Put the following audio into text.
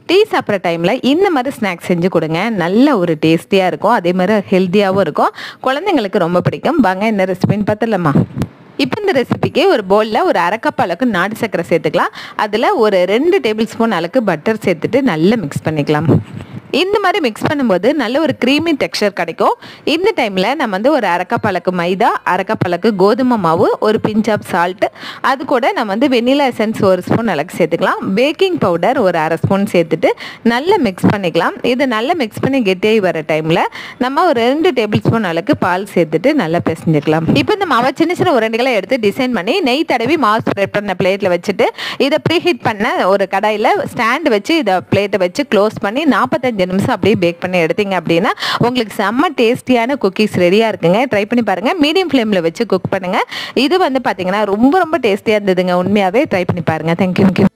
Tea சாப்பிட்ற டைமில் இந்த மாதிரி ஸ்நாக்ஸ் செஞ்சு கொடுங்க. நல்ல ஒரு டேஸ்டியாக இருக்கும், அதே மாதிரி ஹெல்த்தியாகவும் இருக்கும். குழந்தைங்களுக்கு ரொம்ப பிடிக்கும். வாங்க என்ன ரெசிபின்னு பார்த்துடலாமா? இப்போ இந்த ரெசிபிக்கு ஒரு பவுலில் ஒரு அரை கப் அளவுக்கு நாட்டு சர்க்கரை சேர்த்துக்கலாம். அதில் ஒரு 2 டேபிள் ஸ்பூன் அளவுக்கு பட்டர் சேர்த்துட்டு நல்லா மிக்ஸ் பண்ணிக்கலாம். இந்த மாதிரி மிக்ஸ் பண்ணும்போது நல்ல ஒரு க்ரீமி டெக்ஸ்சர் கிடைக்கும். இந்த டைமில் நம்ம வந்து ஒரு அரை கப் அளவுக்கு மைதா, அரை கப் அளவுக்கு கோதுமை மாவு, ஒரு பிஞ்ச் ஆஃப் சால்ட்டு, அது கூட நம்ம வந்து வெனிலா எசன்ஸ் ஒரு ஸ்பூன் அளவுக்கு சேர்த்துக்கலாம். பேக்கிங் பவுடர் ஒரு அரை ஸ்பூன் சேர்த்துட்டு நல்லா மிக்ஸ் பண்ணிக்கலாம். இது நல்லா மிக்ஸ் பண்ணி கெட்டியாகி வர டைமில் நம்ம ஒரு 2 டேபிள் ஸ்பூன் அளவுக்கு பால் சேர்த்துட்டு நல்லா பிசைஞ்சுக்கலாம். இப்போ இந்த மாவை சின்ன சின்ன உருண்டைகளை எடுத்து டிசைன் பண்ணி நெய் தடவி மாவு ஸ்ப்ரெட் பண்ண பிளேட்டில் வச்சுட்டு இதை ப்ரீஹீட் பண்ண ஒரு கடாயில் ஸ்டாண்டு வச்சு இதை பிளேட்டை வச்சு க்ளோஸ் பண்ணி 45 நிமிஷம் அப்படியே பேக் பண்ணி எடுத்தீங்க அப்படின்னா உங்களுக்கு செம்ம டேஸ்டியான குக்கீஸ் ரெடியாக இருக்குங்க. ட்ரை பண்ணி பாருங்கள். மீடியம் ஃப்ளேமில் வச்சு குக் பண்ணுங்கள். இது வந்து பார்த்தீங்கன்னா ரொம்ப ரொம்ப டேஸ்டியாக இருந்ததுங்க. உண்மையாகவே ட்ரை பண்ணி பாருங்கள். தேங்க்யூ.